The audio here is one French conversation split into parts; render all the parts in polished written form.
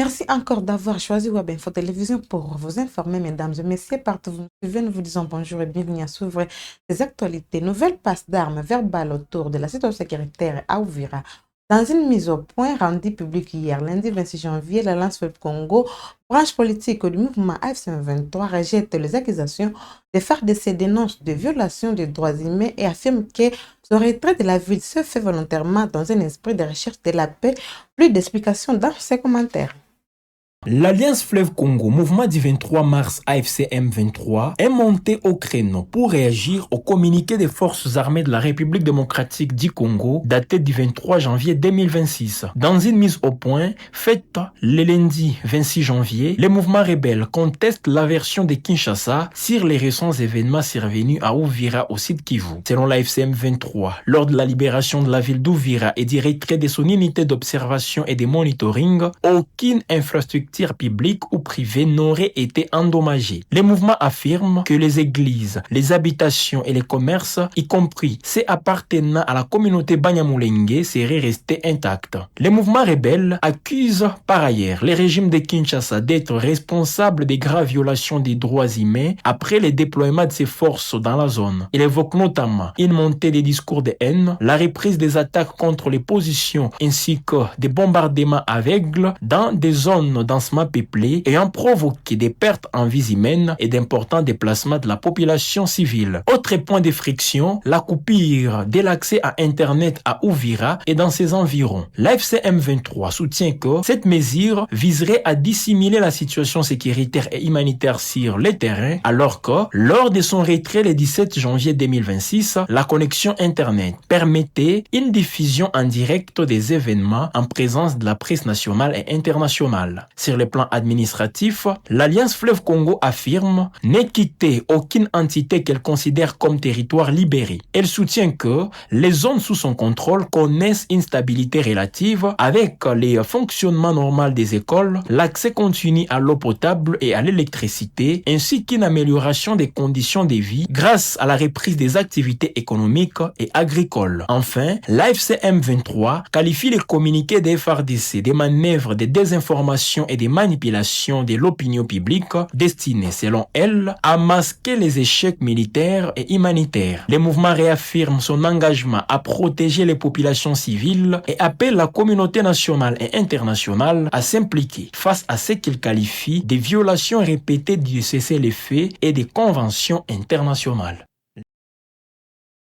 Merci encore d'avoir choisi Webinfo Télévision pour vous informer, mesdames et messieurs. Partout où vous nous suivez, nous vous disons bonjour et bienvenue à s'ouvrir des actualités. Nouvelle passe d'armes verbale autour de la situation sécuritaire à Uvira. Dans une mise au point rendue publique hier, lundi 26 janvier, l'Alliance Fleuve Congo, branche politique du mouvement AFC M23, rejette les accusations de FARDC dénonce de violations des droits humains et affirme que ce retrait de la ville se fait volontairement dans un esprit de recherche de la paix. Plus d'explications dans ses commentaires. L'Alliance Fleuve Congo, mouvement du 23 mars AFC M23, est monté au créneau pour réagir au communiqué des forces armées de la République démocratique du Congo, daté du 23 janvier 2026. Dans une mise au point faite le lundi 26 janvier, les mouvements rebelles contestent la version de Kinshasa sur les récents événements survenus à Uvira au sud Kivu. Selon l'AFC M23, lors de la libération de la ville d'Uvira et du retrait de son unité d'observation et de monitoring, aucune infrastructure publique ou privée n'aurait été endommagée. Les mouvements affirment que les églises, les habitations et les commerces, y compris ceux appartenant à la communauté Banyamulenge, seraient restés intacts. Les mouvements rebelles accusent par ailleurs les régimes de Kinshasa d'être responsables des graves violations des droits humains après le déploiement de ces forces dans la zone. Il évoque notamment une montée des discours de haine, la reprise des attaques contre les positions ainsi que des bombardements aveugles dans des zones densément peuplées ayant provoqué des pertes en vies humaines et d'importants déplacements de la population civile. Autre point de friction, la coupure de l'accès à Internet à Uvira et dans ses environs. L'AFC M23 soutient que cette mesure viserait à dissimuler la situation sécuritaire et humanitaire sur le terrain, alors que, lors de son retrait le 17 janvier 2026, la connexion Internet permettait une diffusion en direct des événements en présence de la presse nationale et internationale. Sur le plan administratif, l'Alliance Fleuve Congo affirme ne quitter aucune entité qu'elle considère comme territoire libéré. Elle soutient que les zones sous son contrôle connaissent une stabilité relative avec les fonctionnements normaux des écoles, l'accès continu à l'eau potable et à l'électricité, ainsi qu'une amélioration des conditions de vie grâce à la reprise des activités économiques et agricoles. Enfin, l'AFC M23 qualifie les communiqués des FARDC des manœuvres de désinformation et des manipulations de l'opinion publique destinées, selon elle, à masquer les échecs militaires et humanitaires. Le mouvement réaffirme son engagement à protéger les populations civiles et appelle la communauté nationale et internationale à s'impliquer face à ce qu'il qualifie de violations répétées du cessez-le-feu et des conventions internationales.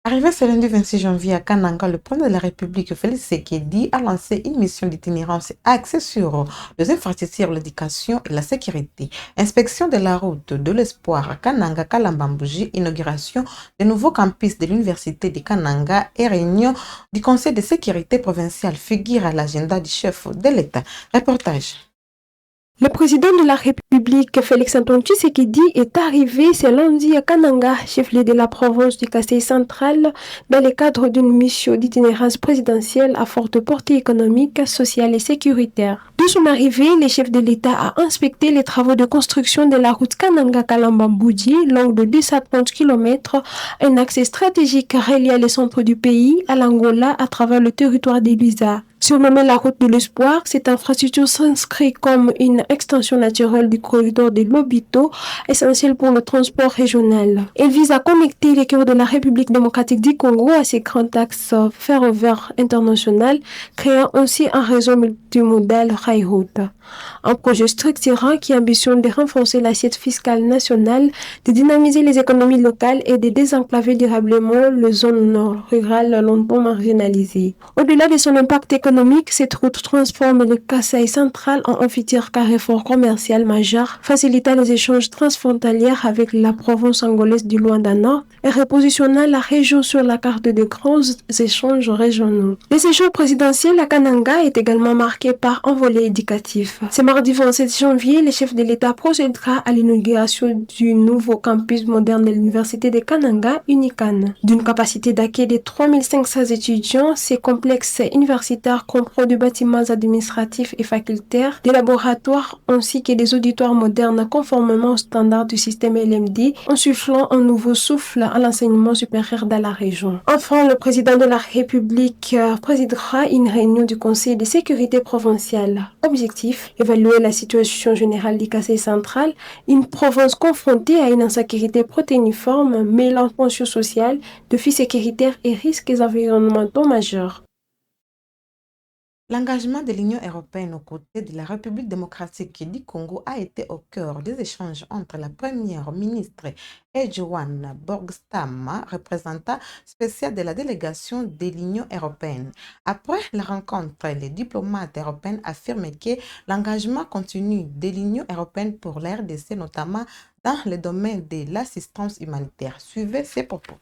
Arrivé ce lundi 26 janvier à Kananga, le président de la République, Félix Tshisekedi, a lancé une mission d'itinérance axée sur les infrastructures, l'éducation et la sécurité. Inspection de la route de l'espoir à Kananga, Kalambambouji, inauguration des nouveaux campus de l'Université de Kananga et réunion du Conseil de sécurité provincial figure à l'agenda du chef de l'État. Reportage. Le président de la République, Félix-Antoine Tshisekedi, est arrivé ce lundi à Kananga, chef-lieu de la province du Kasaï central, dans le cadre d'une mission d'itinérance présidentielle à forte portée économique, sociale et sécuritaire. De son arrivée, le chef de l'État a inspecté les travaux de construction de la route Kananga-Kalambambouji, longue de 230 km, un axe stratégique relié le centre du pays à l'Angola à travers le territoire des Luisa. Surnommée la route de l'espoir, cette infrastructure s'inscrit comme une extension naturelle du corridor de Lobito, essentiel pour le transport régional. Elle vise à connecter les cœurs de la République démocratique du Congo à ces grands axes ferroviaires internationaux, créant aussi un réseau multimodal rail-route. Un projet structurant qui ambitionne de renforcer l'assiette fiscale nationale, de dynamiser les économies locales et de désenclaver durablement les zones rurales longtemps marginalisées. Au-delà de son impact économique, cette route transforme le Kasaï central en un futur carrefour commercial majeur, facilitant les échanges transfrontaliers avec la province angolaise du Luanda Nord et repositionnant la région sur la carte de grands échanges régionaux. Le séjour présidentiel à Kananga est également marqué par un volet éducatif. Ce mardi 27 janvier, le chef de l'État procédera à l'inauguration du nouveau campus moderne de l'Université de Kananga, UNICAN. D'une capacité d'accueil de 3500 étudiants, ce complexe universitaire scolaires comprend des bâtiments administratifs et facultaires, des laboratoires ainsi que des auditoires modernes conformément aux standards du système LMD, insufflant un nouveau souffle à l'enseignement supérieur dans la région. Enfin, le président de la République présidera une réunion du Conseil de sécurité provinciale. Objectif, évaluer la situation générale du Kasaï central, une province confrontée à une insécurité protéiniforme mêlant tensions sociales, défis sécuritaires et risques environnementaux majeurs. L'engagement de l'Union européenne aux côtés de la République démocratique du Congo a été au cœur des échanges entre la première ministre Edouane Borgstam, représentant spécial de la délégation de l'Union européenne. Après la rencontre, les diplomates européens affirment que l'engagement continu de l'Union européenne pour la RDC, notamment dans le domaine de l'assistance humanitaire. Suivez ces propos.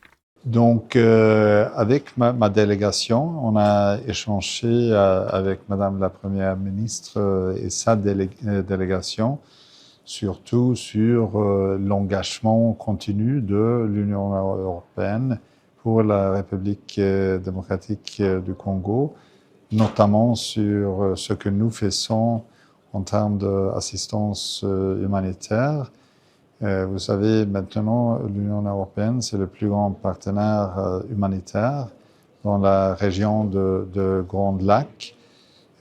Donc, avec ma délégation, on a échangé avec Madame la Première ministre et sa délégation, surtout sur l'engagement continu de l'Union européenne pour la République démocratique du Congo, notamment sur ce que nous faisons en termes d'assistance humanitaire. Vous savez, maintenant, l'Union européenne, c'est le plus grand partenaire humanitaire dans la région de Grand Lac.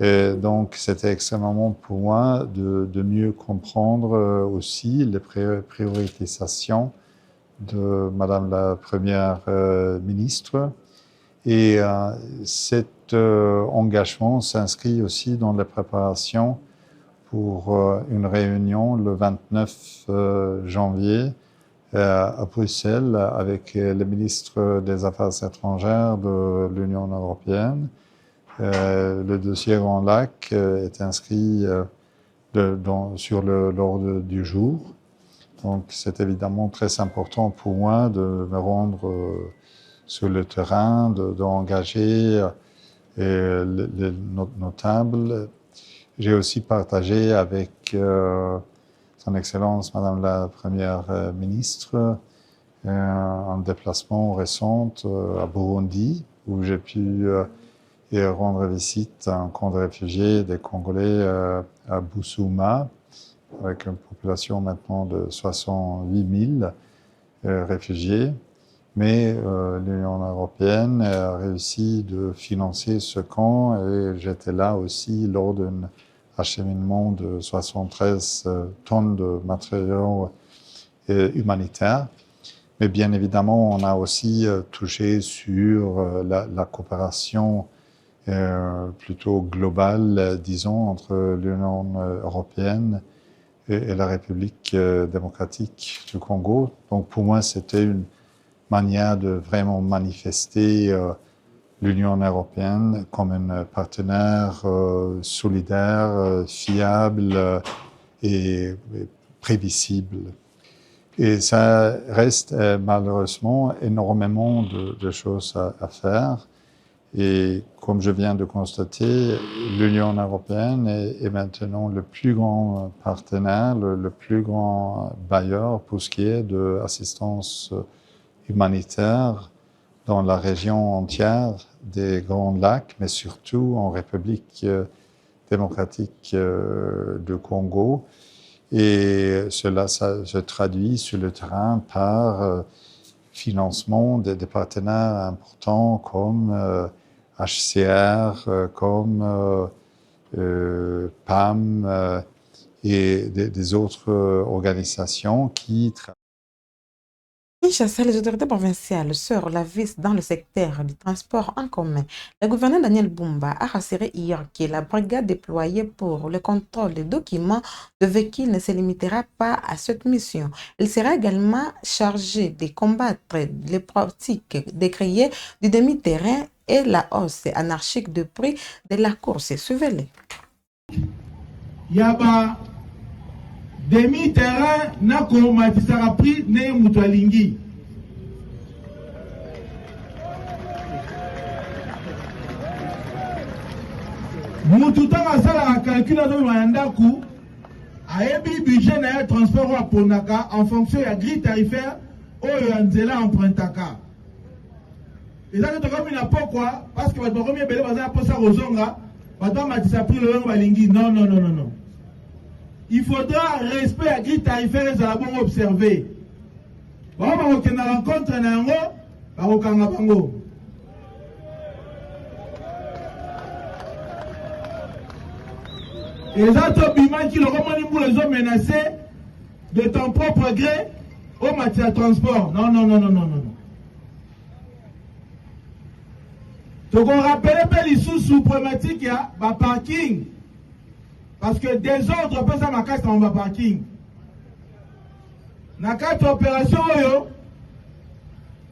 Et donc, c'était extrêmement pour moi de mieux comprendre aussi les priorisations de Madame la Première ministre. Et cet engagement s'inscrit aussi dans les préparations pour une réunion le 29 janvier à Bruxelles avec le ministre des Affaires étrangères de l'Union européenne. Le dossier Grand Lac est inscrit sur l'ordre du jour. Donc c'est évidemment très important pour moi de me rendre sur le terrain, d'engager les notables. J'ai aussi partagé avec Son Excellence Madame la Première ministre un déplacement récent à Burundi où j'ai pu rendre visite à un camp de réfugiés des Congolais à Busuma avec une population maintenant de 68 000 réfugiés. Mais l'Union européenne a réussi de financer ce camp et j'étais là aussi lors d'un acheminement de 73 tonnes de matériaux humanitaires. Mais bien évidemment, on a aussi touché sur la coopération plutôt globale, disons, entre l'Union européenne et la République démocratique du Congo. Donc pour moi, c'était une manière de vraiment manifester l'Union européenne comme un partenaire solidaire, fiable et prévisible. Et ça reste malheureusement énormément de choses à faire. Et comme je viens de constater, l'Union européenne est maintenant le plus grand partenaire, le plus grand bailleur pour ce qui est de l'assistance humanitaire dans la région entière des Grands Lacs, mais surtout en République démocratique du Congo. Et cela se traduit sur le terrain par financement des partenaires importants comme HCR, comme PAM et des autres organisations qui travaillent. Kinshasa, les autorités provinciales sur la vis dans le secteur du transport en commun. Le gouverneur Daniel Bumba a rassuré hier que la brigade déployée pour le contrôle des documents de véhicules ne se limitera pas à cette mission. Il sera également chargé de combattre les pratiques décriées du demi-terrain et la hausse anarchique du prix de la course. Suivez-les. Yaba demi-terrain na komatisaka prix ne mutu alingi. Mutu tanga asalaka calculateur ya ndaku ayebi budget na ya transport wa ponaka en fonction ya grille tarifaire oyo ya nzela empruntaka. Et ça, c'est comme une pourquoi? Parce que votre premier bébé va pour ça aux ongas, votre matissa pris le balingi. Non, non, non, non, non. Il faudra respect à grille tarifaire et à bon observer. Bon, on va une rencontre en ango, on va au Kangabango. Et les autres bimans qui le remontent pour les hommes menacés de ton propre gré au matière de transport. Non, non, non, non, non, non. Donc on rappelle pas les sous problématiques, il y a un parking. Parce que des ordres peuvent ma casse dans le parking. Dans la carte opération,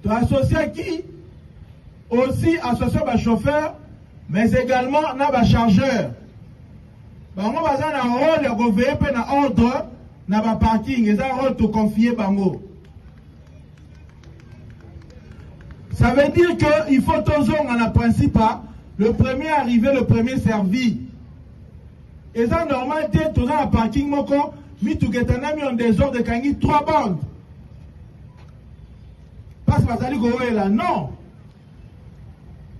tu as associé qui? Aussi associé à chauffeur, mais également à chargeur. Bango baza na rôle ya gouverne pe na ordre na ba parking et ça rôle te confier bango. Ça veut dire que il faut toujours en principe le premier arrivé le premier servi. Et ça normal t'es toujours à parking moko mi tu getana mi en désordre de kangi 3 bandes. Parce que bazali go là non.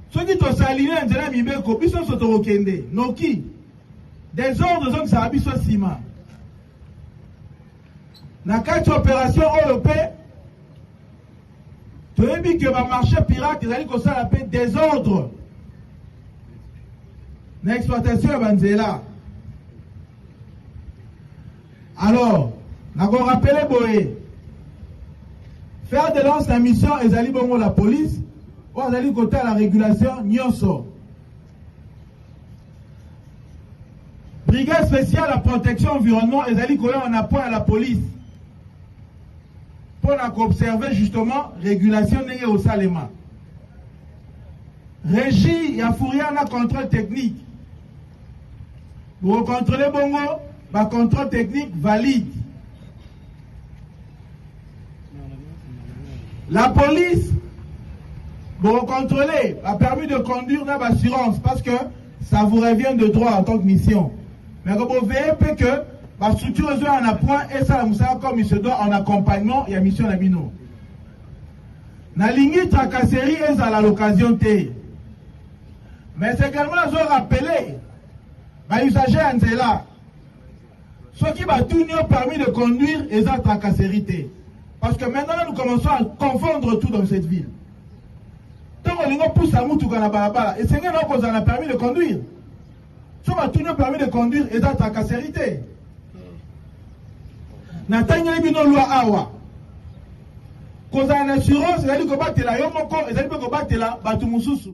Ceux qui t'ont saliné en disant mibeko biso soto okende noki. Des ordres donc ça habite sur ciment. Dans quatre opérations européennes, tu as vu que le marché pirate, ils allaient comme ça l'appelle désordre. L'exploitation de Banzela. Alors, nous avons rappelé Boé. Faire de lance la mission, ils allaient bon la police, ou ils allaient côté la régulation, nyonso. Brigade spéciale à protection environnement, ils allaient coller en appui à la police. Pour observer justement régulation n'est au Salema. Régie, il y a fourrière un contrôle technique. Pour contrôler Bongo, le contrôle technique valide. La police, pour contrôler, a permis de conduire dans l'assurance parce que ça vous revient de droit en tant que mission. Mais vous voyez que la structure est en appoint et ça, comme il se doit en accompagnement et en mission à Mino. La ligne tracasserie est à l'occasion T. Mais c'est également à rappeler, les usagers en Zela, ceux qui va tout permis de conduire et ça tracasserie. Parce que maintenant nous commençons à confondre tout dans cette ville. Tant qu'on pousse à Moutou Kanabara, et c'est nous qui avons permis de conduire. Si on a tout permis de conduire et ça tracasserie. Natanya bino loi awa. Cause en assurance, ils allaient combattre la yomoko, ils allaient combattre la batumususu.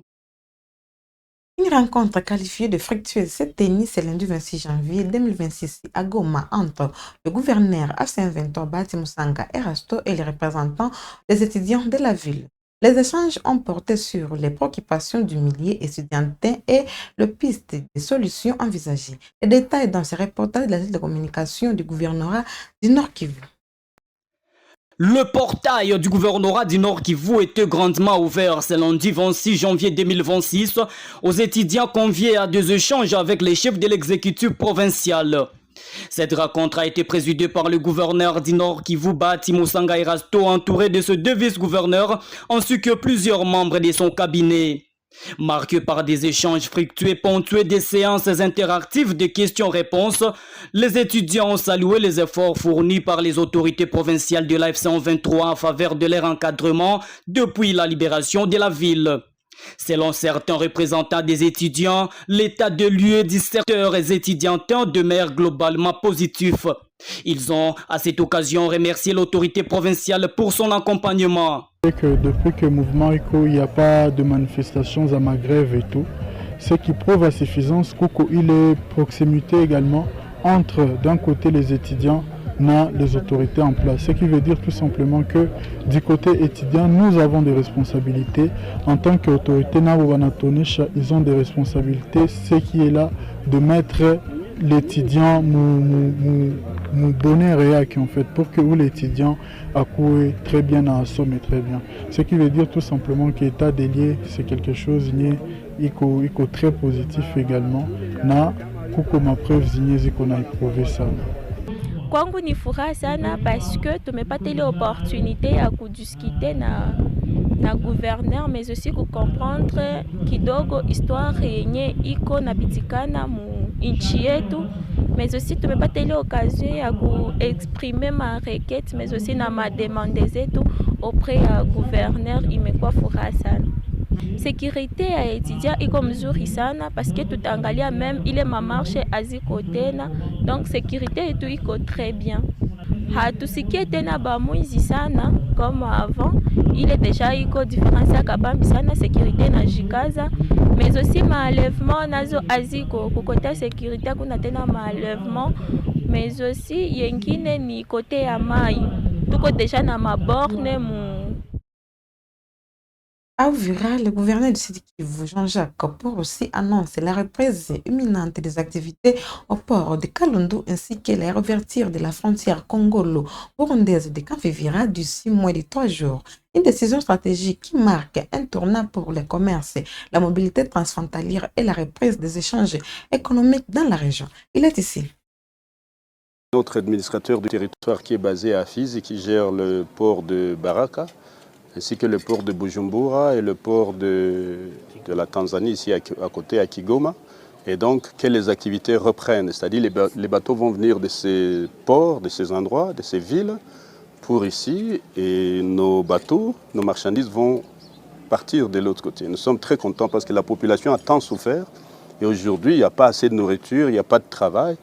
Une rencontre qualifiée de fructueuse s'est tenue ce lundi 26 janvier 2026 à Goma entre le gouverneur AC23 Bati Musanga Erasto et les représentants des étudiants de la ville. Les échanges ont porté sur les préoccupations du milieu étudiantin et le piste des solutions envisagées. Les détails dans ce reportage de la télécommunication du gouvernorat du Nord Kivu. Le portail du gouvernorat du Nord Kivu était grandement ouvert ce lundi 26 janvier 2026 aux étudiants conviés à des échanges avec les chefs de l'exécutif provincial. Cette rencontre a été présidée par le gouverneur du Nord Kivu Bati Musanga Erasto, entouré de ses 2 vice-gouverneurs ainsi que plusieurs membres de son cabinet. Marqué par des échanges fructueux ponctués des séances interactives de questions-réponses, les étudiants ont salué les efforts fournis par les autorités provinciales de l'AFC-M23 en faveur de leur encadrement depuis la libération de la ville. Selon certains représentants des étudiants, l'état de lieu des secteurs étudiantins demeure globalement positif. Ils ont à cette occasion remercié l'autorité provinciale pour son accompagnement. Depuis que le mouvement ECO, il n'y a pas de manifestations à ma grève et tout, ce qui prouve à suffisance qu'il est proximité également entre d'un côté les étudiants et les autorités en place. Ce qui veut dire tout simplement que du côté étudiant, nous avons des responsabilités. En tant qu'autorité, ils ont des responsabilités. Ce qui est là de mettre l'étudiant nous donner réac en fait pour que l'étudiant accoué très bien à assomme très bien. Ce qui veut dire tout simplement que l'état des lieux c'est quelque chose iko très positif également na kuko ma preuve zigné qu'on a éprouvé ça. Kwangu ni furaha sana parce que tumepata ile opportunité ya kudiscuter na gouverneur, mais aussi kukomprendre kidogo histoire yenye iko napitikana mu nchi yetu, mais aussi tumepata ile occasion ya kuexprimer ma requête, mais aussi na mademande zetu auprès ya gouverneur. Imekuwa furaha sana. Sécurité ya étudiant iko mzuri sana parce que tutaangalia même ile mamarche aziko tena, donc sécurité yetu iko très bien. Hatusikie tena bamwizi sana comme avant, il est déjà iko différence ya kabambi sana, sécurité na jikaza, mais aussi malèvement nazo aziko kukota sécurité kuna tena malèvement, mais aussi yengine ni côté ya mai tuko déjà na maborne mu. À Uvira, le gouverneur du Sud Kivu, Jean-Jacques Kapor, aussi annonce la reprise imminente des activités au port de Kalundu ainsi que la réouverture de la frontière congolo-burundaise de Kanfivira d'ici moins de 3 jours. Une décision stratégique qui marque un tournant pour le commerce, la mobilité transfrontalière et la reprise des échanges économiques dans la région. Il est ici. Notre administrateur du territoire qui est basé à Fizi et qui gère le port de Baraka, ainsi que le port de Bujumbura et le port de la Tanzanie, ici à côté, à Kigoma. Et donc, que les activités reprennent, c'est-à-dire les bateaux vont venir de ces ports, de ces endroits, de ces villes, pour ici, et nos bateaux, nos marchandises vont partir de l'autre côté. Nous sommes très contents parce que la population a tant souffert, et aujourd'hui, il n'y a pas assez de nourriture, il n'y a pas de travail.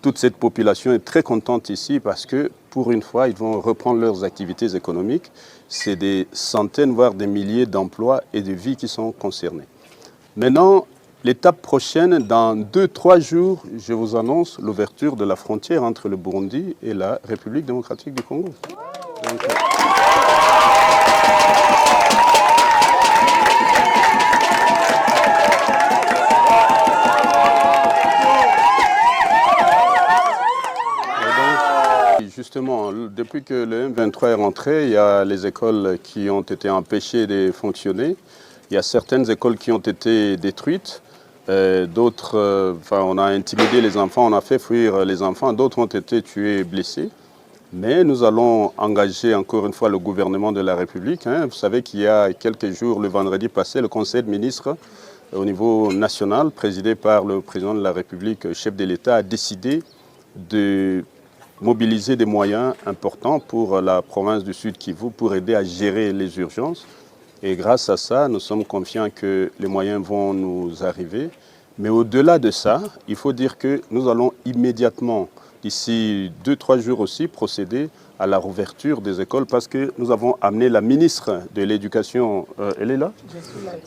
Toute cette population est très contente ici parce que, pour une fois, ils vont reprendre leurs activités économiques. C'est des centaines, voire des milliers d'emplois et de vies qui sont concernés. Maintenant, l'étape prochaine, dans 2-3 jours, je vous annonce l'ouverture de la frontière entre le Burundi et la République démocratique du Congo. Donc, justement, depuis que le M23 est rentré, il y a les écoles qui ont été empêchées de fonctionner. Il y a certaines écoles qui ont été détruites. D'autres, on a intimidé les enfants, on a fait fuir les enfants. D'autres ont été tués et blessés. Mais nous allons engager encore une fois le gouvernement de la République. Vous savez qu'il y a quelques jours, le vendredi passé, le Conseil de ministres au niveau national, présidé par le président de la République, chef de l'État, a décidé de mobiliser des moyens importants pour la province du Sud Kivu pour aider à gérer les urgences. Et grâce à ça, nous sommes confiants que les moyens vont nous arriver. Mais au-delà de ça, il faut dire que nous allons immédiatement, d'ici 2-3 jours aussi, procéder à la rouverture des écoles parce que nous avons amené la ministre de l'Éducation. Elle est là ?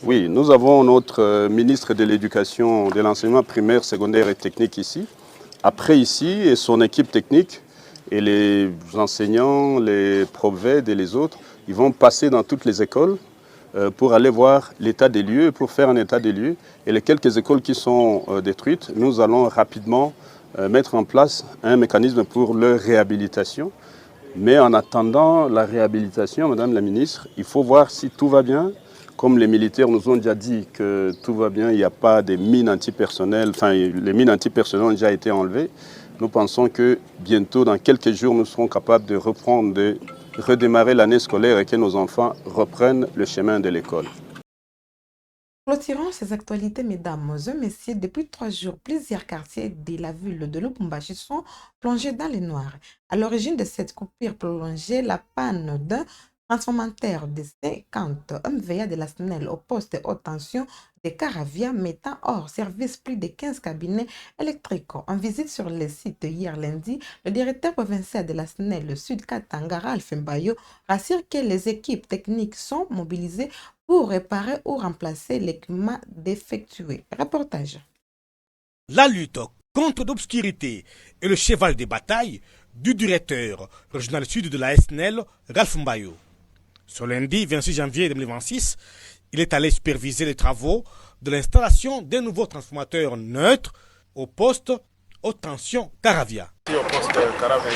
Oui, nous avons notre ministre de l'Éducation, de l'enseignement primaire, secondaire et technique ici. Après ici, et son équipe technique, et les enseignants, les provèdes et les autres, ils vont passer dans toutes les écoles pour aller voir l'état des lieux, pour faire un état des lieux. Et les quelques écoles qui sont détruites, nous allons rapidement mettre en place un mécanisme pour leur réhabilitation. Mais en attendant la réhabilitation, Madame la Ministre, il faut voir si tout va bien. Comme les militaires nous ont déjà dit que tout va bien, il n'y a pas de mines antipersonnelles, les mines antipersonnelles ont déjà été enlevées. Nous pensons que bientôt, dans quelques jours, nous serons capables de reprendre, de redémarrer l'année scolaire et que nos enfants reprennent le chemin de l'école. Clôturons ces actualités, mesdames et messieurs, depuis 3 jours, plusieurs quartiers de la ville de Lubumbashi sont plongés dans le noir. À l'origine de cette coupure prolongée, la panne d'un transformateur de 50 MVA de la SNEL au poste haute tension de Caravia mettant hors service plus de 15 cabinets électriques. En visite sur le site hier lundi, le directeur provincial de la SNEL, le Sud Katangara Alfembayo, rassure que les équipes techniques sont mobilisées pour réparer ou remplacer l'équipement défectueux. Reportage. La lutte contre l'obscurité est le cheval de bataille du directeur régional sud de la SNEL, Ralph Mbayo. Ce lundi 26 janvier 2026, il est allé superviser les travaux de l'installation d'un nouveau transformateur neutre au poste haute tension Caravia. Au poste Caravia,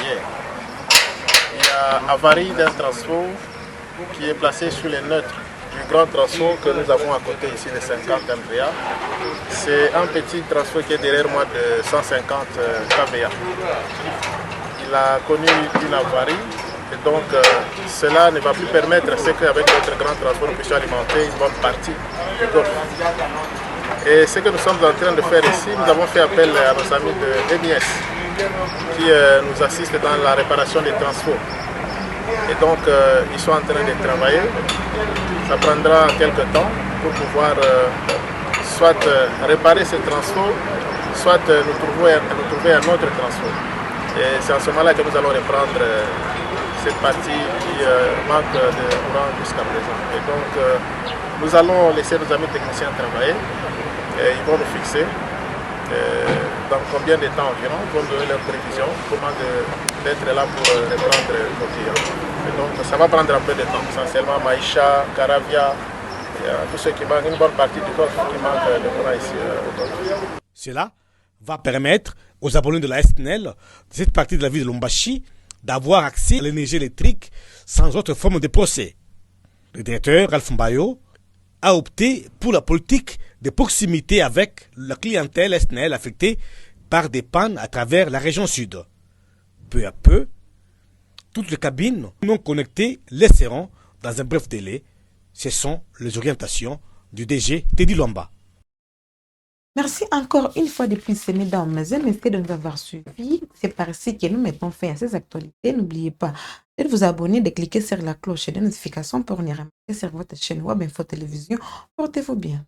il y a avarie d'un transfo qui est placé sur les neutres du grand transfo que nous avons à côté ici, les 50 MVA. C'est un petit transfo qui est derrière moi de 150 kVA. Il a connu une avarie et donc cela ne va plus permettre à ce qu'avec notre grand transport, nous puissions alimenter une bonne partie du Golfe. Et ce que nous sommes en train de faire ici, nous avons fait appel à nos amis de MES qui nous assistent dans la réparation des transferts. Et donc ils sont en train de travailler. Ça prendra quelques temps pour pouvoir soit réparer ces transferts, soit nous trouver un autre transfert. Et c'est en ce moment-là que nous allons reprendre cette partie qui manque de courant jusqu'à présent. Et donc nous allons laisser nos amis techniciens travailler. Et ils vont nous fixer dans combien de temps environ, ils vont nous donner leurs prévisions, comment d'être là pour reprendre nos clients. Et donc ça va prendre un peu de temps, essentiellement Maïcha, Caravia, tout ce qui manque, une bonne partie du Golfe qui manque de courant ici au Golfe. Cela va permettre aux abonnés de la SNEL de cette partie de la ville de Lubumbashi d'avoir accès à l'énergie électrique sans autre forme de procès. Le directeur Ralph Mbayo a opté pour la politique de proximité avec la clientèle SNEL affectée par des pannes à travers la région sud. Peu à peu, toutes les cabines non connectées laisseront dans un bref délai. Ce sont les orientations du DG Teddy Lomba. Merci encore une fois de plus, mesdames et messieurs, de nous avoir suivis. C'est par ici que nous mettons fin à ces actualités. N'oubliez pas de vous abonner, de cliquer sur la cloche de notification pour venir remarquer sur votre chaîne Web Info Télévision. Portez-vous bien.